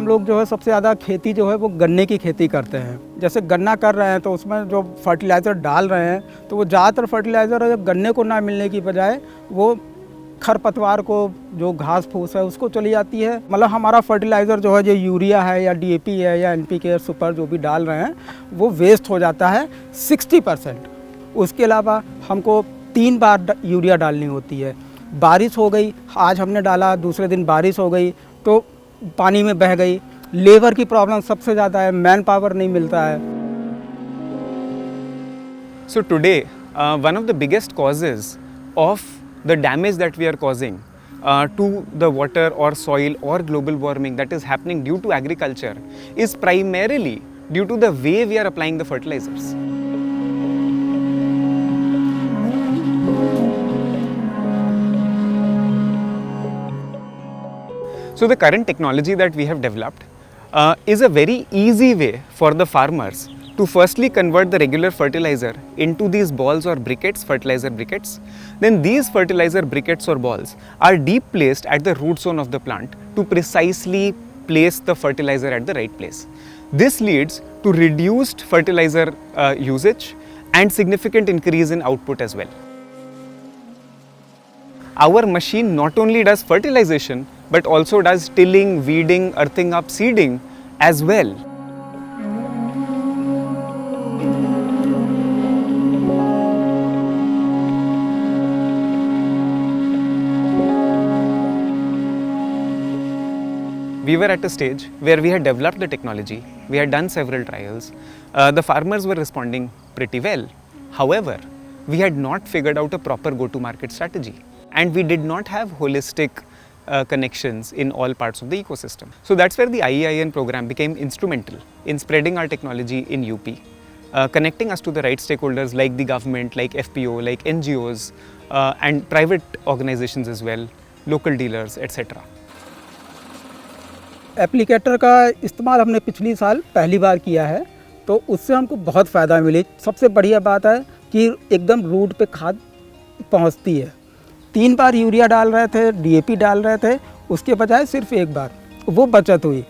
हम लोग जो है सबसे ज़्यादा खेती जो है वो गन्ने की खेती करते हैं। जैसे गन्ना कर रहे हैं तो उसमें जो फर्टिलाइज़र डाल रहे हैं तो वो ज़्यादातर फर्टिलाइज़र गन्ने को ना मिलने की बजाय वो खरपतवार को, जो घास फूस है उसको चली जाती है। मतलब हमारा फर्टिलाइज़र जो है, जो यूरिया है या डीएपी है या एनपीके सुपर जो भी डाल रहे हैं वो वेस्ट हो जाता है 60%। उसके अलावा हमको 3 बार यूरिया डालनी होती है। बारिश हो गई, आज हमने डाला, दूसरे दिन बारिश हो गई तो पानी में बह गई। लेबर की प्रॉब्लम सबसे ज़्यादा है, मैन पावर नहीं मिलता है। So today, one of the biggest causes of the damage that we are causing to the water or soil or global warming that is happening due to agriculture is primarily due to the way we are applying the fertilizers. So the current technology that we have developed is a very easy way for the farmers to firstly convert the regular fertilizer into these balls or briquettes, fertilizer briquettes. Then these fertilizer briquettes or balls are deep placed at the root zone of the plant to precisely place the fertilizer at the right place. This leads to reduced fertilizer usage and significant increase in output as well. Our machine not only does fertilization but also does tilling, weeding, earthing up, seeding as well. We were at a stage where we had developed the technology, we had done several trials, the farmers were responding pretty well. However, we had not figured out a proper go-to-market strategy and we did not have holistic connections in all parts of the ecosystem. So that's where the IEIN program became instrumental in spreading our technology in UP, connecting us to the right stakeholders like the government, like FPO, like NGOs and private organizations as well, local dealers, etc. Applicator का इस्तेमाल हमने पिछली साल पहली बार किया है तो उससे हमको बहुत फ़ायदा मिली। सबसे बढ़िया बात है कि एकदम रूट पे खाद पहुंचती है। 3 बार यूरिया डाल रहे थे, डीएपी डाल रहे थे, उसके बजाय सिर्फ 1 बार वो बचत हुई।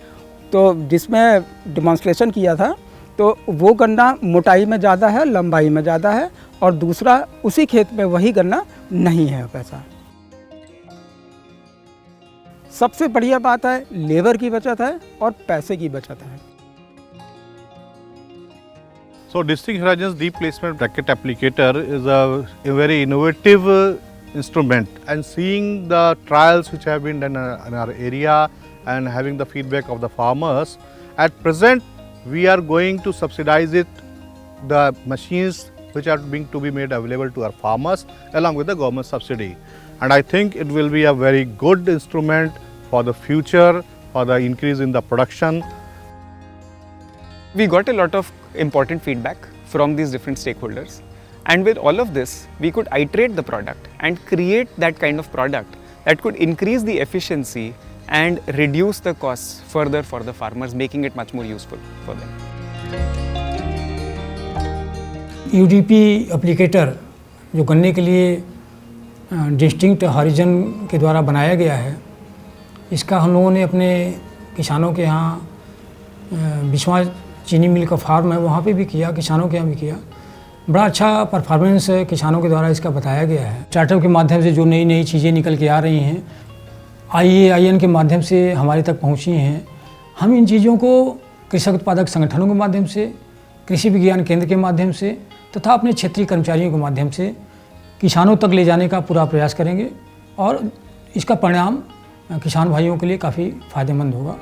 तो जिसमें डिमॉन्स्ट्रेशन किया था तो वो गन्ना मोटाई में ज़्यादा है, लंबाई में ज़्यादा है और दूसरा उसी खेत में वही गन्ना नहीं है वैसा। सबसे बढ़िया बात है लेबर की बचत है और पैसे की बचत है। So Distinct Horizons Deep Placement Bracket Applicator is a very innovative instrument, and seeing the trials which have been done in our area and having the feedback of the farmers, at present we are going to subsidize it, the machines which are to be made available to our farmers along with the government subsidy. And I think it will be a very good instrument for the future, for the increase in the production. We got a lot of important feedback from these different stakeholders, and with all of this we could iterate the product and create that kind of product that could increase the efficiency and reduce the costs further for the farmers, making it much more useful for them. UDP applicator जो गन्ने के लिए distinct horizon के द्वारा बनाया गया है, इसका हम लोगों ने अपने किसानों के यहाँ बिस्वा चीनी मिल का फार्म है वहाँ पे भी किया, किसानों के यहाँ भी किया। बड़ा अच्छा परफॉर्मेंस किसानों के द्वारा इसका बताया गया है। स्टार्टअप के माध्यम से जो नई नई चीज़ें निकल के आ रही हैं, IEIN के माध्यम से हमारे तक पहुँची हैं। हम इन चीज़ों को कृषक उत्पादक संगठनों के माध्यम से, कृषि विज्ञान केंद्र के माध्यम से तथा अपने क्षेत्रीय कर्मचारियों के माध्यम से किसानों तक ले जाने का पूरा प्रयास करेंगे और इसका परिणाम किसान भाइयों के लिए काफ़ी फ़ायदेमंद होगा।